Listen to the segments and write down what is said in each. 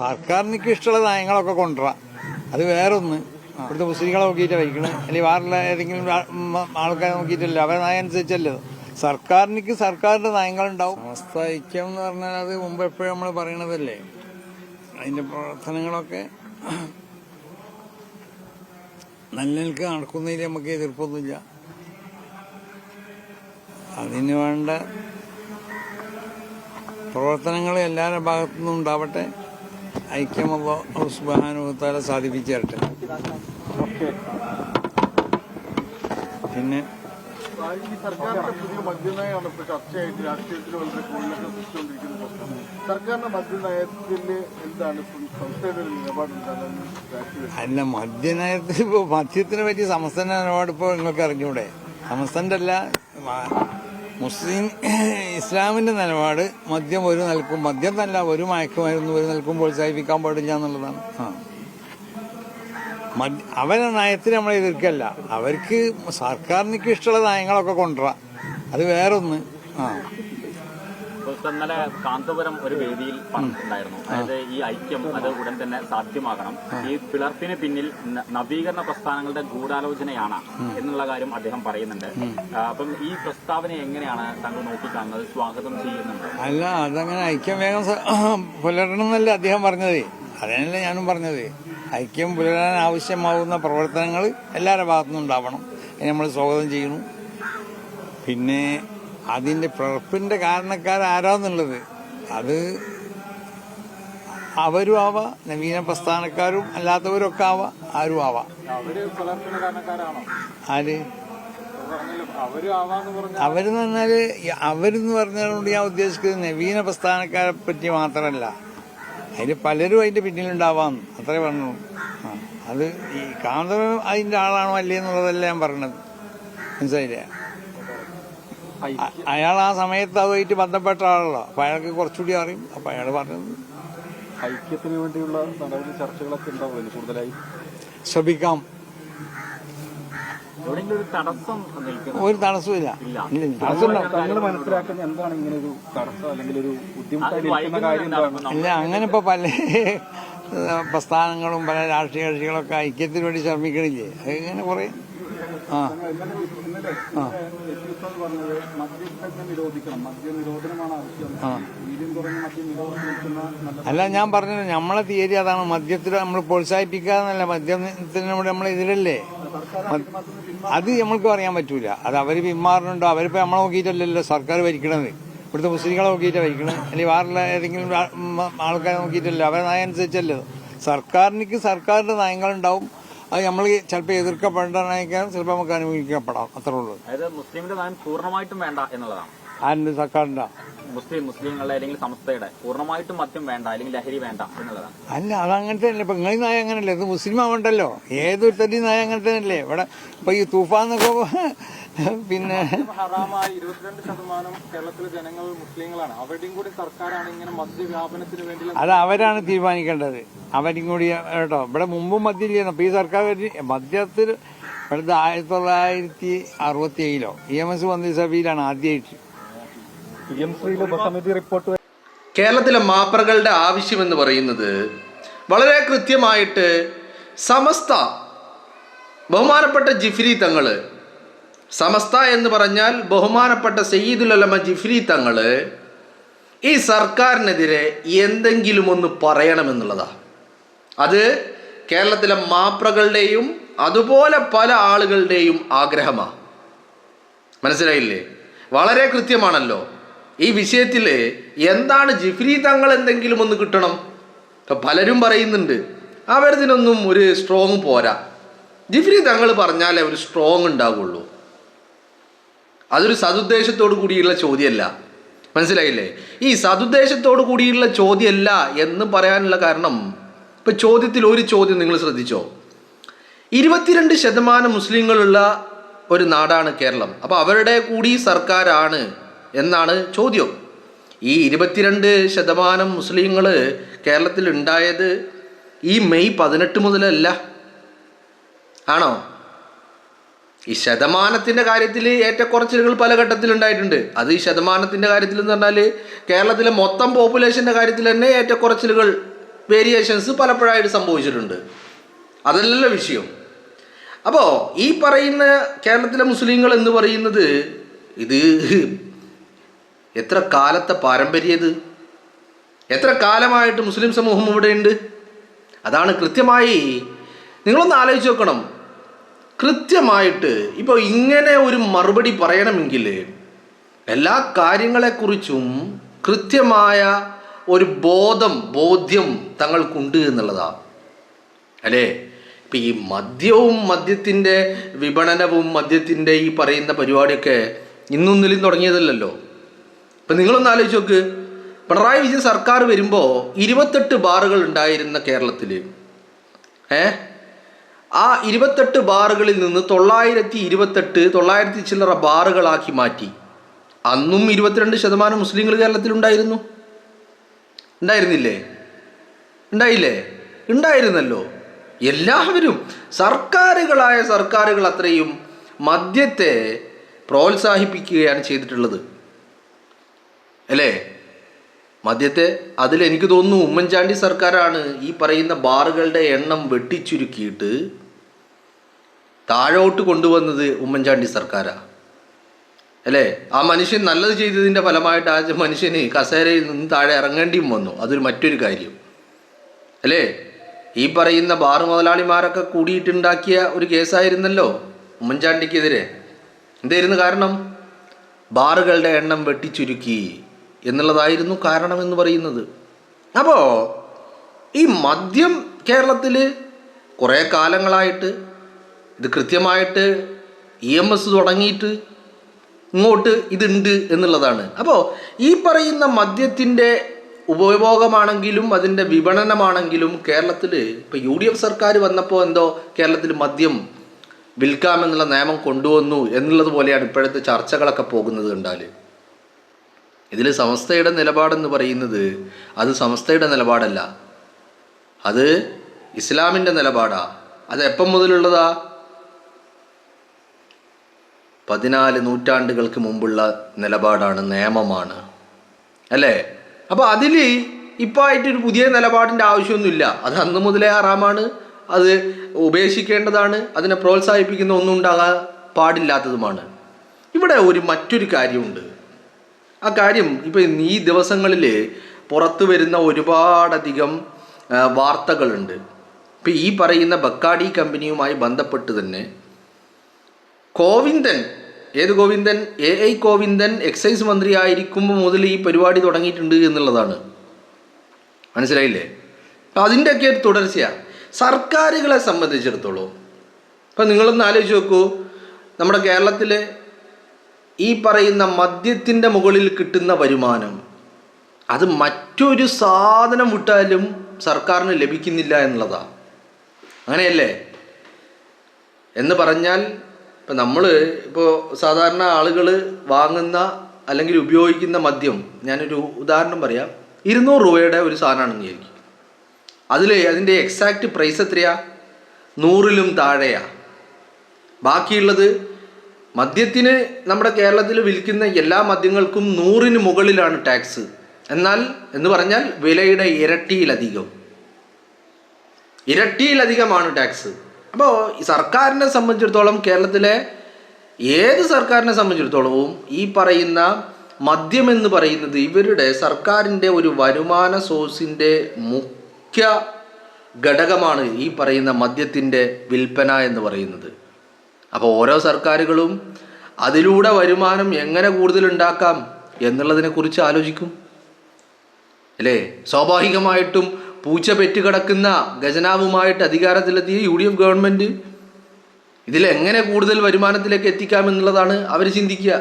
സർക്കാരിനൊക്കെ ഇഷ്ടമുള്ള നയങ്ങളൊക്കെ കൊണ്ടുവരാം. അത് വേറൊന്ന് ഇവിടുത്തെ മുസ്ലിങ്ങളെ നോക്കിയിട്ട് വഹിക്കണം, അല്ലെങ്കിൽ വേറെ ഏതെങ്കിലും ആൾക്കാരെ നോക്കിയിട്ടല്ലോ, അവരെ നയം അനുസരിച്ചല്ലോ. സർക്കാരിന്റെ നയങ്ങളുണ്ടാവും. സമസ്ത ഐക്യം എന്ന് പറഞ്ഞാൽ അത് മുമ്പ് എപ്പോഴും നമ്മൾ പറയണതല്ലേ. അതിന്റെ പ്രവർത്തനങ്ങളൊക്കെ നല്ല നിലക്ക് നടക്കുന്നതിൽ നമുക്ക് എതിർപ്പൊന്നുമില്ല. അതിന് വേണ്ട പ്രവർത്തനങ്ങൾ എല്ലാവരുടെ ഭാഗത്തുനിന്നും ഉണ്ടാവട്ടെ. ഐക്യം അല്ലാഹു സുബ്ഹാനഹു വ തആല സാധിപ്പിച്ചു തരട്ടെ. പിന്നെ സർക്കാരിന്റെ പുതിയ മദ്യനയമാണ് ഇപ്പോൾ ചർച്ചയായിട്ട് രാഷ്ട്രീയത്തിൽ വളരെ കൂടുതലൊക്കെ സൃഷ്ടിച്ചുകൊണ്ടിരിക്കുന്ന പ്രശ്നം. സർക്കാരിന്റെ മദ്യനയത്തിൽ എന്താണ് സംസ്ഥയുടെ ഒരു നിലപാടുണ്ടാകുന്നത്? അല്ല, മദ്യനയത്തിൽ ഇപ്പോൾ മദ്യത്തിനെ പറ്റി സമസ്തന്റെ നിലപാട് ഇപ്പോൾ നിങ്ങൾക്ക് അറിഞ്ഞൂടെ? സമസ്തന്റെ അല്ല, ഇസ്ലാമിന്റെ നിലപാട് മദ്യം ഒരു നിലക്കും, മദ്യം തന്നെ ഒരു മയക്കുമരുന്ന് ഒരു നിലക്കും പ്രോത്സാഹിപ്പിക്കാൻ പാടില്ല എന്നുള്ളതാണ്. അവരുടെ നയത്തിന് നമ്മൾ എതിർക്കല്ല. അവർക്ക് സർക്കാരിനൊക്കെ ഇഷ്ടമുള്ള നയങ്ങളൊക്കെ കൊണ്ടുവരാം. അത് വേറൊന്ന്. ഇന്നലെ കാന്തപുരം ഒരു വേദിയിൽ പറഞ്ഞിട്ടുണ്ടായിരുന്നു, അതായത് ഈ ഐക്യം അത് ഉടൻ തന്നെ സാധ്യമാകണം, ഈ പിളർപ്പിന് പിന്നിൽ നവീകരണ പ്രസ്ഥാനങ്ങളുടെ ഗൂഢാലോചനയാണ് എന്നുള്ള കാര്യം അദ്ദേഹം പറയുന്നുണ്ട്. അപ്പം ഈ പ്രസ്താവന എങ്ങനെയാണ് താങ്കൾ നോക്കിക്കാണുന്നത്? സ്വാഗതം ചെയ്യുന്നുണ്ട്? അല്ല, അതങ്ങനെ ഐക്യം വേഗം പുലരണം എന്നല്ലേ അദ്ദേഹം പറഞ്ഞത്. അതിനല്ലേ ഞാനും പറഞ്ഞത്. ഐക്യം പുലരാൻ ആവശ്യമാവുന്ന പ്രവർത്തനങ്ങൾ എല്ലാവരുടെ ഭാഗത്തുനിന്നും ഉണ്ടാവണം. അതിന് നമ്മൾ സ്വാഗതം ചെയ്യുന്നു. പിന്നെ അതിന്റെ പിറപ്പിന്റെ കാരണക്കാരാരാന്നുള്ളത് അത് അവരും ആവാം, നവീന പ്രസ്ഥാനക്കാരും അല്ലാത്തവരും ഒക്കെ ആവാം, ആരും ആവാം. ആര് അവരെന്ന് പറഞ്ഞാല് അവരെന്ന് പറഞ്ഞതുകൊണ്ട് ഞാൻ ഉദ്ദേശിക്കുന്നത് നവീന പ്രസ്ഥാനക്കാരെ പറ്റി മാത്രമല്ല, അതിന് പലരും അതിന്റെ പിന്നിലുണ്ടാവാം, അത്രേ പറഞ്ഞു. അത് ഈ കാന്തപുരം അതിന്റെ ആളാണോ അല്ലേ എന്നുള്ളതല്ല ഞാൻ പറഞ്ഞത്, മനസ്സിലായില്ലേ? അയാൾ ആ സമയത്ത് അതുമായിട്ട് ബന്ധപ്പെട്ട ആളല്ലോ, അപ്പൊ അയാൾക്ക് കുറച്ചുകൂടി അറിയും. അപ്പൊ അയാൾ പറഞ്ഞത് ഐക്യത്തിന് വേണ്ടിയുള്ള നടപടി ചർച്ചകളൊക്കെ ഉണ്ടാവും കൂടുതലായി. ശ്രമിക്കാം. ഒരു തടസ്സമില്ല. താങ്കൾ മനസ്സിലാക്കുന്ന എന്താണ് ഇങ്ങനെ ഒരു തടസ്സം അല്ലെങ്കിൽ ഒരു ബുദ്ധിമുട്ടായിരിക്കുന്ന കാര്യം? അല്ല, അങ്ങനെ ഇപ്പൊ പല പ്രസ്ഥാനങ്ങളും പല രാഷ്ട്രീയ കക്ഷികളൊക്കെ ഐക്യത്തിന് വേണ്ടി ശ്രമിക്കണില്ലേ? അത് ഇങ്ങനെ കുറെ അല്ല, ഞാൻ പറഞ്ഞത് നമ്മളെ തീയതി അതാണ്. മദ്യത്തിൽ നമ്മൾ പ്രോത്സാഹിപ്പിക്കാന്നല്ല, മദ്യത്തിനോട് നമ്മൾ എതിരല്ലേ. അത് നമ്മൾക്ക് പറയാൻ പറ്റൂല. അത് അവര് പിന്മാറുന്നുണ്ടോ? അവരിപ്പോ നമ്മളെ നോക്കിയിട്ടല്ലല്ലോ സർക്കാർ ഭരിക്കണത്. ഇവിടുത്തെ മുസ്ലിങ്ങളെ നോക്കിയിട്ടാണ് ഭരിക്കണത്, അല്ലെങ്കിൽ വേറെ ഏതെങ്കിലും ആൾക്കാരെ നോക്കിയിട്ടല്ലോ, അവരെ നയം അനുസരിച്ചല്ലോ. സർക്കാരിന്റെ നയങ്ങളുണ്ടാവും. അത് നമ്മൾ ചിലപ്പോൾ എതിർക്കപ്പെടാനായിരിക്കാം, ചിലപ്പോൾ നമുക്ക് അനുഭവിക്കപ്പെടാം. അത്രേ ഉള്ളൂ. അതായത് മുസ്ലിമിന്റെ നയം പൂർണ്ണമായിട്ടും വേണ്ട എന്നുള്ളതാണ്. ആരുടെ? സർക്കാരിന്റെ? മുസ്ലിങ്ങളുടെ അല്ലെങ്കിൽ സംസ്ഥയുടെ പൂർണ്ണമായിട്ടും മദ്യം വേണ്ട, അല്ലെങ്കിൽ ലഹരി വേണ്ട എന്നുള്ളതാണ്. അല്ല, അതങ്ങനത്തെ അല്ലേ. ഇപ്പൊ നിങ്ങൾ നയം അങ്ങനല്ലേ? ഇത് മുസ്ലിം ആവണ്ടല്ലോ, ഏതൊരു തടി നയം അങ്ങനത്തെ അല്ലേ. ഇവിടെ ഇപ്പൊ ഈ തൂഫാന്നൊക്കെ പിന്നെ 22% കേരളത്തിലെ ജനങ്ങൾ മുസ്ലിങ്ങളാണ്. അവരുടെയും കൂടി സർക്കാരാണ് ഇങ്ങനെ മദ്യവ്യാപനത്തിന് വേണ്ടി. അത് അവരാണ് തീരുമാനിക്കേണ്ടത്. അവരും കൂടി കേട്ടോ. ഇവിടെ മുമ്പും മദ്യം ചെയ്യുന്നു. അപ്പൊ ഈ സർക്കാർ മദ്യത്തിൽ ഇവിടുത്തെ 1967 EMS മന്ത്രിസഭയിലാണ് ആദ്യമായിട്ട്. കേരളത്തിലെ മാപ്രകളുടെ ആവശ്യമെന്ന് പറയുന്നത് വളരെ കൃത്യമായിട്ട് സമസ്ത ബഹുമാനപ്പെട്ട ജിഫ്രി തങ്ങള്, സമസ്ത എന്ന് പറഞ്ഞാൽ ബഹുമാനപ്പെട്ട സയ്യിദുൽ ഉലമ ജിഫ്രി തങ്ങള് ഈ സർക്കാരിനെതിരെ എന്തെങ്കിലും ഒന്ന് പറയണമെന്നുള്ളതാണ്. അത് കേരളത്തിലെ മാപ്രകളുടെയും അതുപോലെ പല ആളുകളുടെയും ആഗ്രഹമാണ്. മനസ്സിലായില്ലേ? വളരെ കൃത്യമാണല്ലോ. ഈ വിഷയത്തിൽ എന്താണ് ജിഫ്രി തങ്ങൾ എന്തെങ്കിലും ഒന്ന് കിട്ടണം. പലരും പറയുന്നുണ്ട് അവരിതിനൊന്നും ഒരു സ്ട്രോങ് പോരാ. ജിഫ്രി തങ്ങൾ പറഞ്ഞാലേ ഒരു സ്ട്രോങ് ഉണ്ടാവുള്ളൂ. അതൊരു സതുദ്ദേശത്തോടു കൂടിയുള്ള ചോദ്യമല്ല. മനസ്സിലായില്ലേ? ഈ സതുദ്ദേശത്തോടു കൂടിയുള്ള ചോദ്യമല്ല എന്ന് പറയാനുള്ള കാരണം, ഇപ്പം ചോദ്യത്തിൽ ഒരു ചോദ്യം നിങ്ങൾ ശ്രദ്ധിച്ചോ? 22% മുസ്ലിങ്ങളുള്ള ഒരു നാടാണ് കേരളം. അപ്പോൾ അവരുടെ കൂടി സർക്കാരാണ് എന്നാണ് ചോദ്യം. ഈ 22% മുസ്ലിങ്ങൾ കേരളത്തിൽ ഉണ്ടായത് ഈ മെയ് 18 മുതലല്ല, ആണോ? ഈ ശതമാനത്തിൻ്റെ കാര്യത്തിൽ ഏറ്റക്കുറച്ചിലുകൾ പല ഘട്ടത്തിലുണ്ടായിട്ടുണ്ട്. അത് ഈ ശതമാനത്തിൻ്റെ കാര്യത്തിൽ എന്ന് പറഞ്ഞാൽ കേരളത്തിലെ മൊത്തം പോപ്പുലേഷൻ്റെ കാര്യത്തിൽ തന്നെ ഏറ്റക്കുറച്ചിലുകൾ വേരിയേഷൻസ് പലപ്പോഴായിട്ട് സംഭവിച്ചിട്ടുണ്ട്. അതല്ലല്ലോ വിഷയം. അപ്പോൾ ഈ പറയുന്ന കേരളത്തിലെ മുസ്ലിങ്ങൾ എന്ന് പറയുന്നത് ഇത് എത്ര കാലത്തെ പാരമ്പര്യം, എത്ര കാലമായിട്ട് മുസ്ലിം സമൂഹം ഇവിടെയുണ്ട്. അതാണ് കൃത്യമായി നിങ്ങളൊന്ന് ആലോചിച്ച് നോക്കണം. കൃത്യമായിട്ട് ഇപ്പോൾ ഇങ്ങനെ ഒരു മറുപടി പറയണമെങ്കിൽ എല്ലാ കാര്യങ്ങളെക്കുറിച്ചും കൃത്യമായ ഒരു ബോധ്യം തങ്ങൾക്കുണ്ട് എന്നുള്ളതാണ് അല്ലേ. ഇപ്പം ഈ മദ്യത്തിൻ്റെ വിപണനവും മദ്യത്തിൻ്റെ ഈ പറയുന്ന പരിപാടിയൊക്കെ ഇന്നൊന്നിലും തുടങ്ങിയതല്ലല്ലോ. ഇപ്പം നിങ്ങളൊന്ന് ആലോചിച്ച് നോക്ക്. പിണറായി വിജയൻ സർക്കാർ വരുമ്പോൾ 28 ബാറുകൾ ഉണ്ടായിരുന്ന കേരളത്തിൽ ആ 28 ബാറുകളിൽ നിന്ന് 928 ചില്ലറ ബാറുകളാക്കി മാറ്റി. അന്നും 22% മുസ്ലിങ്ങൾ കേരളത്തിലുണ്ടായിരുന്നു. ഉണ്ടായിരുന്നില്ലേ? ഉണ്ടായിരുന്നല്ലോ. എല്ലാവരും സർക്കാരുകൾ അത്രയും മദ്യത്തെ പ്രോത്സാഹിപ്പിക്കുകയാണ് ചെയ്തിട്ടുള്ളത് അല്ലേ. മദ്യത്തെ അതിലെനിക്ക് തോന്നുന്നു ഉമ്മൻചാണ്ടി സർക്കാരാണ് ഈ പറയുന്ന ബാറുകളുടെ എണ്ണം വെട്ടിച്ചുരുക്കിയിട്ട് താഴോട്ട് കൊണ്ടുവന്നത്. ഉമ്മൻചാണ്ടി സർക്കാരാണ് അല്ലേ. ആ മനുഷ്യൻ നല്ലത് ചെയ്തതിൻ്റെ ഫലമായിട്ട് ആ മനുഷ്യന് കസേരയിൽ നിന്ന് താഴെ ഇറങ്ങേണ്ടിയും വന്നു. അതൊരു മറ്റൊരു കാര്യം അല്ലേ. ഈ പറയുന്ന ബാർ മുതലാളിമാരൊക്കെ കൂടിയിട്ടുണ്ടാക്കിയ ഒരു കേസായിരുന്നല്ലോ ഉമ്മൻചാണ്ടിക്കെതിരെ. എന്തായിരുന്നു കാരണം? ബാറുകളുടെ എണ്ണം വെട്ടിച്ചുരുക്കി എന്നുള്ളതായിരുന്നു കാരണമെന്ന് പറയുന്നത്. അപ്പോൾ ഈ മദ്യം കേരളത്തിൽ കുറേ കാലങ്ങളായിട്ട് ഇത് കൃത്യമായിട്ട് EMS തുടങ്ങിയിട്ട് ഇങ്ങോട്ട് ഇതുണ്ട് എന്നുള്ളതാണ്. അപ്പോൾ ഈ പറയുന്ന മദ്യത്തിൻ്റെ ഉപഭോഗമാണെങ്കിലും അതിൻ്റെ വിപണനമാണെങ്കിലും കേരളത്തിൽ ഇപ്പോൾ UDF സർക്കാർ വന്നപ്പോൾ എന്തോ കേരളത്തിൽ മദ്യം വിൽക്കാമെന്നുള്ള നിയമം കൊണ്ടുവന്നു എന്നുള്ളത് പോലെയാണ് ഇപ്പോഴത്തെ ചർച്ചകളൊക്കെ പോകുന്നത് കണ്ടാൽ. ഇതിൽ സമസ്തയുടെ നിലപാടെന്ന് പറയുന്നത് അത് സമസ്തയുടെ നിലപാടല്ല, അത് ഇസ്ലാമിൻ്റെ നിലപാടാണ്. അത് എപ്പം മുതലുള്ളതാ? 14 നൂറ്റാണ്ടുകൾക്ക് മുമ്പുള്ള നിലപാടാണ്, നിയമമാണ് അല്ലേ. അപ്പോൾ അതിൽ ഇപ്പോൾ ആയിട്ടൊരു പുതിയ നിലപാടിൻ്റെ ആവശ്യമൊന്നുമില്ല. അത് അന്ന് മുതലേ ഹറാമാണ്, അത് ഉപേക്ഷിക്കേണ്ടതാണ്, അതിനെ പ്രോത്സാഹിപ്പിക്കുന്ന ഒന്നും ഉണ്ടാകാൻ പാടില്ലാത്തതുമാണ്. ഇവിടെ മറ്റൊരു കാര്യമുണ്ട്. ആ കാര്യം ഇപ്പം ഈ ദിവസങ്ങളിൽ പുറത്തു വരുന്ന ഒരുപാടധികം വാർത്തകളുണ്ട്. ഇപ്പം ഈ പറയുന്ന ബക്കാഡി കമ്പനിയുമായി ബന്ധപ്പെട്ട് തന്നെ ഗോവിന്ദൻ, ഏത് ഗോവിന്ദൻ? AI ഗോവിന്ദൻ എക്സൈസ് മന്ത്രി ആയിരിക്കുമ്പോൾ മുതൽ ഈ പരിപാടി തുടങ്ങിയിട്ടുണ്ട് എന്നുള്ളതാണ്. മനസ്സിലായില്ലേ? അപ്പം അതിൻ്റെയൊക്കെ ഒരു തുടർച്ചയാണ് സർക്കാരുകളെ സംബന്ധിച്ചിടത്തോളം. ഇപ്പം നിങ്ങളൊന്ന് ആലോചിച്ച് നോക്കൂ, നമ്മുടെ കേരളത്തിൽ ഈ പറയുന്ന മദ്യത്തിൻ്റെ മുകളിൽ കിട്ടുന്ന വരുമാനം അത് മറ്റൊരു സാധനം വിട്ടാലും സർക്കാരിന് ലഭിക്കുന്നില്ല എന്നുള്ളതാണ്. അങ്ങനെയല്ലേ? എന്ന് പറഞ്ഞാൽ ഇപ്പം നമ്മൾ സാധാരണ ആളുകൾ വാങ്ങുന്ന അല്ലെങ്കിൽ ഉപയോഗിക്കുന്ന മദ്യം, ഞാനൊരു ഉദാഹരണം പറയാം, 200 രൂപയുടെ ഒരു സാധനമാണെന്ന് വിചാരിക്കും. അതിൻ്റെ എക്സാക്റ്റ് പ്രൈസ് എത്രയാ? 100-ലും താഴെയാണ്. ബാക്കിയുള്ളത് മദ്യത്തിന് നമ്മുടെ കേരളത്തിൽ വിൽക്കുന്ന എല്ലാ മദ്യങ്ങൾക്കും 100-ന് മുകളിലാണ് ടാക്സ്. എന്ന് പറഞ്ഞാൽ വിലയുടെ ഇരട്ടിയിലധികമാണ് ടാക്സ്. അപ്പോൾ സർക്കാരിനെ സംബന്ധിച്ചിടത്തോളം, കേരളത്തിലെ ഏത് സർക്കാരിനെ സംബന്ധിച്ചിടത്തോളവും ഈ പറയുന്ന മദ്യമെന്ന് പറയുന്നത് ഇവരുടെ സർക്കാരിൻ്റെ ഒരു വരുമാന സോഴ്സിൻ്റെ മുഖ്യ ഘടകമാണ് ഈ പറയുന്ന മദ്യത്തിൻ്റെ വിൽപ്പന എന്ന് പറയുന്നത്. അപ്പോൾ ഓരോ സർക്കാരുകളും അതിലൂടെ വരുമാനം എങ്ങനെ കൂടുതൽ ഉണ്ടാക്കാം എന്നുള്ളതിനെക്കുറിച്ച് ആലോചിക്കും അല്ലേ. സ്വാഭാവികമായിട്ടും പൂച്ച പെറ്റ് കിടക്കുന്ന ഖജനാവുമായിട്ട് അധികാരത്തിലെത്തിയ UDF ഗവൺമെൻറ് ഇതിലെങ്ങനെ കൂടുതൽ വരുമാനത്തിലേക്ക് എത്തിക്കാമെന്നുള്ളതാണ് അവർ ചിന്തിക്കുക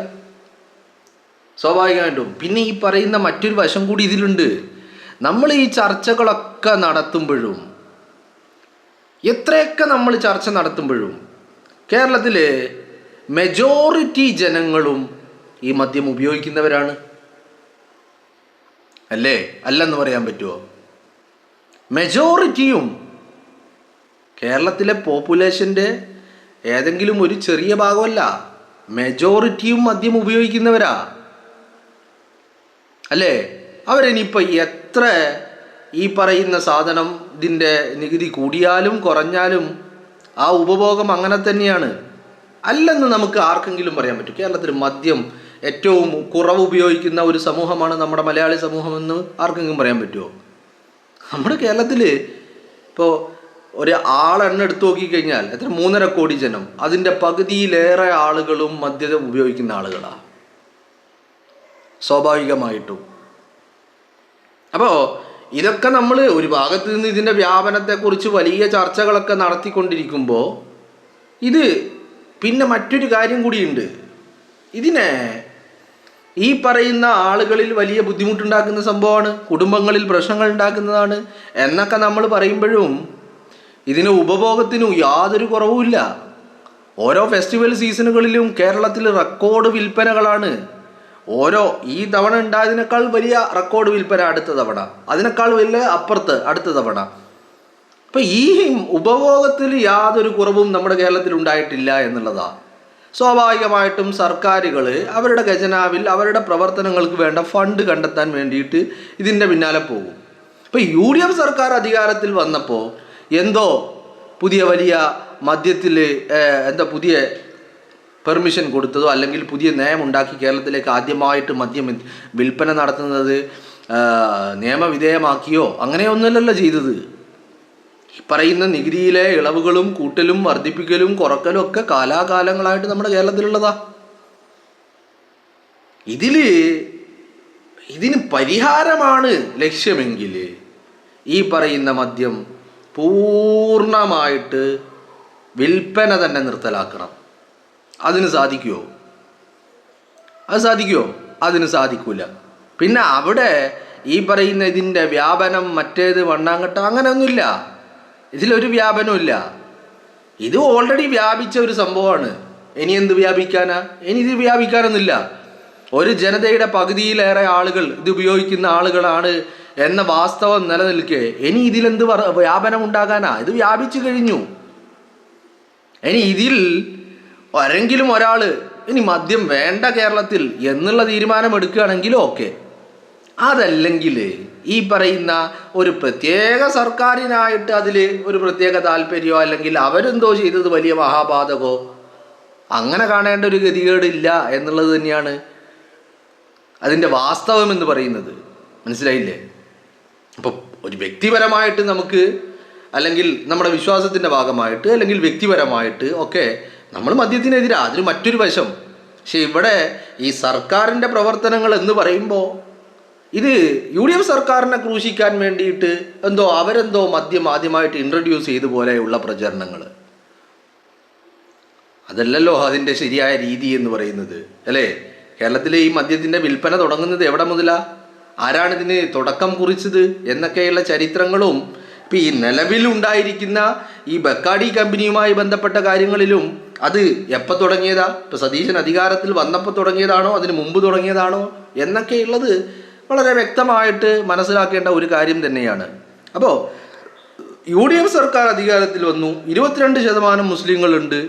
സ്വാഭാവികമായിട്ടും. പിന്നെ ഈ പറയുന്ന മറ്റൊരു വശം കൂടി ഇതിലുണ്ട്. നമ്മൾ ഈ ചർച്ചകളൊക്കെ നടത്തുമ്പോഴും, എത്രയൊക്കെ നമ്മൾ ചർച്ച നടത്തുമ്പോഴും കേരളത്തിലെ മെജോറിറ്റി ജനങ്ങളും ഈ മദ്യം ഉപയോഗിക്കുന്നവരാണ് അല്ലേ? അല്ലെന്ന് പറയാൻ പറ്റുമോ? മെജോറിറ്റിയും കേരളത്തിലെ പോപ്പുലേഷൻ്റെ ഏതെങ്കിലും ഒരു ചെറിയ ഭാഗമല്ല, മെജോറിറ്റിയും മദ്യം ഉപയോഗിക്കുന്നവരാ അല്ലേ. അവരിനിപ്പോൾ എത്ര ഈ പറയുന്ന സാധനം ഇതിൻ്റെ നികുതി കൂടിയാലും കുറഞ്ഞാലും ആ ഉപഭോഗം അങ്ങനെ തന്നെയാണ്. അല്ലെന്ന് നമുക്ക് ആർക്കെങ്കിലും പറയാൻ പറ്റും? കേരളത്തിൽ മദ്യം ഏറ്റവും കുറവ് ഉപയോഗിക്കുന്ന ഒരു സമൂഹമാണ് നമ്മുടെ മലയാളി സമൂഹമെന്ന് ആർക്കെങ്കിലും പറയാൻ പറ്റുമോ? നമ്മുടെ കേരളത്തിൽ ഇപ്പോൾ ഒരു ആളെണ്ണം എടുത്തു നോക്കിക്കഴിഞ്ഞാൽ എത്ര 3.5 കോടി ജനം, അതിൻ്റെ പകുതിയിലേറെ ആളുകളും മദ്യം ഉപയോഗിക്കുന്ന ആളുകളാണ് സ്വാഭാവികമായിട്ടും. അപ്പോൾ ഇതൊക്കെ നമ്മൾ ഒരു ഭാഗത്ത് നിന്ന് ഇതിൻ്റെ വ്യാപനത്തെക്കുറിച്ച് വലിയ ചർച്ചകളൊക്കെ നടത്തിക്കൊണ്ടിരിക്കുമ്പോൾ ഇത് പിന്നെ മറ്റൊരു കാര്യം കൂടിയുണ്ട്. ഇതിനെ ഈ പറയുന്ന ആളുകളിൽ വലിയ ബുദ്ധിമുട്ടുണ്ടാക്കുന്ന സംഭവമാണ്, കുടുംബങ്ങളിൽ പ്രശ്നങ്ങൾ ഉണ്ടാക്കുന്നതാണ് എന്നൊക്കെ നമ്മൾ പറയുമ്പോഴും ഇതിന് ഉപഭോഗത്തിനും യാതൊരു കുറവുമില്ല. ഓരോ ഫെസ്റ്റിവൽ സീസണുകളിലും കേരളത്തിൽ റെക്കോർഡ് വിൽപ്പനകളാണ്. ഈ തവണ ഉണ്ടായതിനേക്കാൾ വലിയ റെക്കോർഡ് വിൽപ്പന അടുത്ത തവണ, അതിനേക്കാൾ വലിയ അപ്പുറത്ത് അടുത്ത തവണ. അപ്പം ഈ ഉപഭോഗത്തിൽ യാതൊരു കുറവും നമ്മുടെ കേരളത്തിൽ ഉണ്ടായിട്ടില്ല എന്നുള്ളതാണ്. സ്വാഭാവികമായിട്ടും സർക്കാരുകൾ അവരുടെ ഖജനാവിൽ അവരുടെ പ്രവർത്തനങ്ങൾക്ക് വേണ്ട ഫണ്ട് കണ്ടെത്താൻ വേണ്ടിയിട്ട് ഇതിൻ്റെ പിന്നാലെ പോകും. ഇപ്പോൾ UDF സർക്കാർ അധികാരത്തിൽ വന്നപ്പോൾ എന്തോ പുതിയ വലിയ മദ്യത്തിൽ പുതിയ പെർമിഷൻ കൊടുത്തതോ അല്ലെങ്കിൽ പുതിയ നയം ഉണ്ടാക്കി കേരളത്തിലേക്ക് ആദ്യമായിട്ട് മദ്യം വിൽപ്പന നടത്തുന്നത് നിയമവിധേയമാക്കിയോ അങ്ങനെയൊന്നുമല്ലല്ലോ ചെയ്തത്. പറയുന്ന നികുതിയിലെ ഇളവുകളും കൂട്ടലും വർദ്ധിപ്പിക്കലും കുറക്കലും ഒക്കെ കാലാകാലങ്ങളായിട്ട് നമ്മുടെ കേരളത്തിലുള്ളതാ. ഇതിന് പരിഹാരമാണ് ലക്ഷ്യമെങ്കിൽ ഈ പറയുന്ന മദ്യം പൂർണ്ണമായിട്ട് വിൽപ്പന തന്നെ നിർത്തലാക്കണം. അതിന് സാധിക്കുമോ? അതിന് സാധിക്കൂല. പിന്നെ അവിടെ ഈ പറയുന്ന ഇതിൻ്റെ വ്യാപനം മറ്റേത് വണ്ണാങ്കട്ട അങ്ങനെയൊന്നുമില്ല. ഇതിലൊരു വ്യാപനമില്ല. ഇത് ഓൾറെഡി വ്യാപിച്ച ഒരു സംഭവമാണ്. ഇനി എന്ത് വ്യാപിക്കാനാ? ഇനി ഇത് വ്യാപിക്കാനൊന്നുമില്ല. ഒരു ജനതയുടെ പകുതിയിലേറെ ആളുകൾ ഇത് ഉപയോഗിക്കുന്ന ആളുകളാണ് എന്ന വാസ്തവം നിലനിൽക്കെ ഇനി ഇതിലെന്ത് വ്യാപനം ഉണ്ടാകാനാ? ഇത് വ്യാപിച്ചു കഴിഞ്ഞു. ഇനി ഇതിൽ ആരെങ്കിലും ഒരാൾ ഇനി മദ്യം വേണ്ട കേരളത്തിൽ എന്നുള്ള തീരുമാനം എടുക്കുകയാണെങ്കിലും ഓക്കെ. അതല്ലെങ്കിൽ ഈ പറയുന്ന ഒരു പ്രത്യേക സർക്കാരിനായിട്ട് അതിൽ ഒരു പ്രത്യേക താല്പര്യമോ അല്ലെങ്കിൽ അവരെന്തോ ചെയ്തത് വലിയ മഹാപാതകോ അങ്ങനെ കാണേണ്ട ഒരു ഗതികേടില്ല എന്നുള്ളത് തന്നെയാണ് അതിൻ്റെ വാസ്തവം എന്ന് പറയുന്നത്. മനസ്സിലായില്ലേ? അപ്പോൾ ഒരു വ്യക്തിപരമായിട്ട് നമുക്ക് അല്ലെങ്കിൽ നമ്മുടെ വിശ്വാസത്തിൻ്റെ ഭാഗമായിട്ട് അല്ലെങ്കിൽ വ്യക്തിപരമായിട്ട് ഒക്കെ നമ്മൾ മദ്യത്തിനെതിരാ, അതിന് മറ്റൊരു വശം. പക്ഷെ ഇവിടെ ഈ സർക്കാരിൻ്റെ പ്രവർത്തനങ്ങൾ എന്ന് പറയുമ്പോൾ ഇത് UDF സർക്കാരിനെ ക്രൂശിക്കാൻ വേണ്ടിയിട്ട് അവരെന്തോ മദ്യം ആദ്യമായിട്ട് ഇൻട്രൊഡ്യൂസ് ചെയ്ത പോലെയുള്ള പ്രചരണങ്ങൾ, അതല്ലല്ലോ അതിൻ്റെ ശരിയായ രീതി എന്ന് പറയുന്നത്, അല്ലേ? കേരളത്തിലെ ഈ മദ്യത്തിൻ്റെ വിൽപ്പന തുടങ്ങുന്നത് എവിടെ മുതലാ? ആരാണിതിന് തുടക്കം കുറിച്ചത് എന്നൊക്കെയുള്ള ചരിത്രങ്ങളും ഇപ്പം ഈ നിലവിലുണ്ടായിരിക്കുന്ന ഈ ബക്കാഡി കമ്പനിയുമായി ബന്ധപ്പെട്ട കാര്യങ്ങളിലും അത് എപ്പോൾ തുടങ്ങിയതാ? ഇപ്പം സതീശൻ അധികാരത്തിൽ വന്നപ്പോൾ തുടങ്ങിയതാണോ അതിന് മുമ്പ് തുടങ്ങിയതാണോ എന്നൊക്കെയുള്ളത് വളരെ വ്യക്തമായിട്ട് മനസ്സിലാക്കേണ്ട ഒരു കാര്യം തന്നെയാണ്. അപ്പോൾ UDF സർക്കാർ അധികാരത്തിൽ വന്നു, 22% മുസ്ലിങ്ങളുണ്ട്.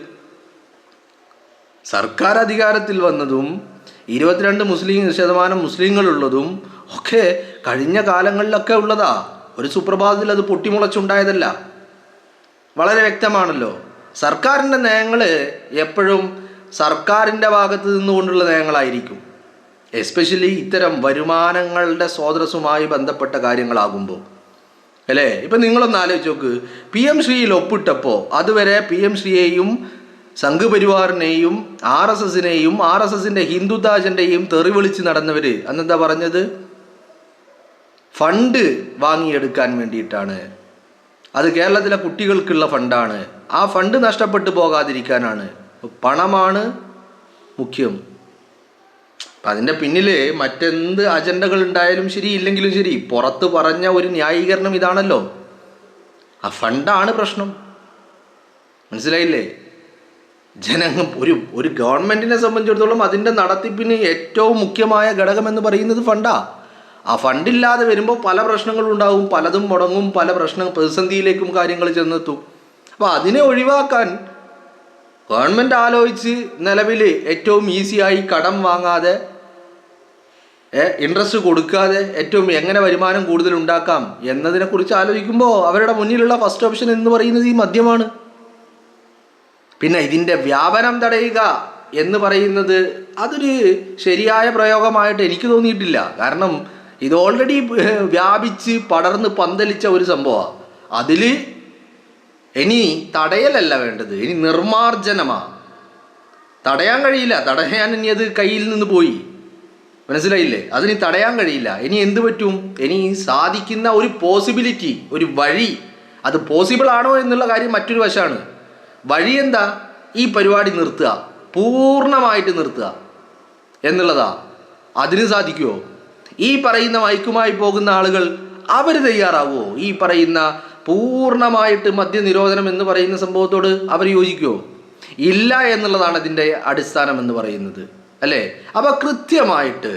സർക്കാർ അധികാരത്തിൽ വന്നതും 22% മുസ്ലിങ്ങളുള്ളതും ഒക്കെ കഴിഞ്ഞ കാലങ്ങളിലൊക്കെ ഉള്ളതാ. ഒരു സുപ്രഭാതത്തിൽ അത് പൊട്ടിമുളച്ചുണ്ടായതല്ല. വളരെ വ്യക്തമാണല്ലോ. സർക്കാരിൻ്റെ നയങ്ങൾ എപ്പോഴും സർക്കാരിൻ്റെ ഭാഗത്ത് നിന്നുകൊണ്ടുള്ള നയങ്ങളായിരിക്കും. എസ്പെഷ്യലി ഇത്തരം വരുമാനങ്ങളുടെ സ്രോതസ്സുമായി ബന്ധപ്പെട്ട കാര്യങ്ങളാകുമ്പോൾ, അല്ലേ? ഇപ്പം നിങ്ങളൊന്ന് ആലോചിച്ച് നോക്ക്. PM ശ്രീയിൽ ഒപ്പിട്ടപ്പോൾ അതുവരെ PM ശ്രീയെയും സംഘ് പരിവാറിനെയും RSSനെയും RSSൻ്റെ ഹിന്ദുത്വ അജണ്ടയെയും തെറി വിളിച്ച് നടന്നവർ അന്നെന്താ പറഞ്ഞത്? ഫണ്ട് വാങ്ങിയെടുക്കാൻ വേണ്ടിയിട്ടാണ്, അത് കേരളത്തിലെ കുട്ടികൾക്കുള്ള ഫണ്ടാണ്, ആ ഫണ്ട് നഷ്ടപ്പെട്ടു പോകാതിരിക്കാനാണ്, പണമാണ് മുഖ്യം. അപ്പം അതിൻ്റെ പിന്നിൽ മറ്റെന്ത് അജണ്ടകൾ ഉണ്ടായാലും ശരി ഇല്ലെങ്കിലും ശരി പുറത്ത് പറഞ്ഞ ഒരു ന്യായീകരണം ഇതാണല്ലോ, ആ ഫണ്ടാണ് പ്രശ്നം. മനസ്സിലായില്ലേ? ജനങ്ങൾ ഒരു ഗവൺമെൻറ്റിനെ സംബന്ധിച്ചിടത്തോളം അതിൻ്റെ നടത്തിപ്പിന് ഏറ്റവും മുഖ്യമായ ഘടകമെന്ന് പറയുന്നത് ഫണ്ടാ. ആ ഫണ്ടില്ലാതെ വരുമ്പോൾ പല പ്രശ്നങ്ങളും ഉണ്ടാവും, പലതും മുടങ്ങും, പല പ്രതിസന്ധിയിലേക്കും കാര്യങ്ങൾ ചെന്നെത്തും. അപ്പോൾ അതിനെ ഒഴിവാക്കാൻ ഗവൺമെൻറ് ആലോചിച്ച് നിലവിൽ ഏറ്റവും ഈസിയായി കടം വാങ്ങാതെ ഇൻട്രസ്റ്റ് കൊടുക്കാതെ ഏറ്റവും എങ്ങനെ വരുമാനം കൂടുതൽ ഉണ്ടാക്കാം എന്നതിനെക്കുറിച്ച് ആലോചിക്കുമ്പോൾ അവരുടെ മുന്നിലുള്ള ഫസ്റ്റ് ഓപ്ഷൻ എന്ന് പറയുന്നത് ഈ മദ്യമാണ്. പിന്നെ ഇതിൻ്റെ വ്യാപനം തടയുക എന്ന് പറയുന്നത് അതൊരു ശരിയായ പ്രയോഗമായിട്ട് എനിക്ക് തോന്നിയിട്ടില്ല. കാരണം ഇത് ഓൾറെഡി വ്യാപിച്ച് പടർന്ന് പന്തലിച്ച ഒരു സംഭവമാണ്. അതിൽ ഇനി തടയലല്ല വേണ്ടത്, ഇനി നിർമാർജനമാണ്. തടയാൻ കഴിയില്ല, തടയാൻ ഇനി അത് കയ്യിൽ നിന്ന് പോയി, മനസ്സിലായില്ലേ? അതിന് തടയാൻ കഴിയില്ല. ഇനി എന്ത് പറ്റും? ഇനി സാധിക്കുന്ന ഒരു പോസിബിലിറ്റി, ഒരു വഴി, അത് പോസിബിൾ ആണോ എന്നുള്ള കാര്യം മറ്റൊരു വശമാണ്. വഴി എന്താ? ഈ പരിപാടി നിർത്തുക, പൂർണ്ണമായിട്ട് നിർത്തുക എന്നുള്ളതാ. അതിന് സാധിക്കുമോ? ഈ പറയുന്ന മയക്കുമായി പോകുന്ന ആളുകൾ അവർ തയ്യാറാവുമോ? ഈ പറയുന്ന പൂർണ്ണമായിട്ട് മദ്യനിരോധനം എന്ന് പറയുന്ന സംഭവത്തോട് അവർ യോജിക്കുമോ? ഇല്ല എന്നുള്ളതാണ് ഇതിൻ്റെ അടിസ്ഥാനം എന്ന് പറയുന്നത്, അല്ലേ? അപ്പോൾ കൃത്യമായിട്ട്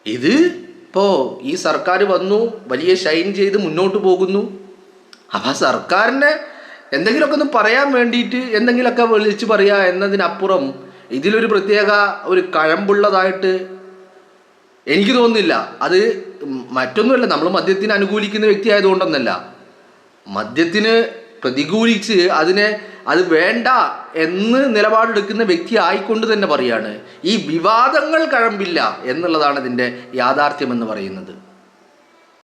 ഇത് ഇപ്പോൾ ഈ സർക്കാർ വന്നു, വലിയ ഷൈൻ ചെയ്ത് മുന്നോട്ട് പോകുന്നു. അപ്പോൾ സർക്കാരിനെ എന്തെങ്കിലുമൊക്കെ ഒന്ന് പറയാൻ വേണ്ടിയിട്ട് എന്തെങ്കിലുമൊക്കെ വിളിച്ച് പറയുക എന്നതിനപ്പുറം ഇതിലൊരു പ്രത്യേക ഒരു കഴമ്പുള്ളതായിട്ട് എനിക്ക് തോന്നുന്നില്ല. അത് മറ്റൊന്നുമല്ല, നമ്മൾ മദ്യത്തിന് അനുകൂലിക്കുന്ന വ്യക്തി ആയതുകൊണ്ടൊന്നല്ല, മദ്യത്തിന് പ്രതികൂലിച്ച് അത് വേണ്ട എന്ന് നിലപാടെടുക്കുന്ന വ്യക്തി ആയിക്കൊണ്ട് തന്നെ പറയാണ് ഈ വിവാദങ്ങൾ കഴമ്പില്ല എന്നുള്ളതാണ് ഇതിൻ്റെ യാഥാർത്ഥ്യം എന്ന് പറയുന്നത്.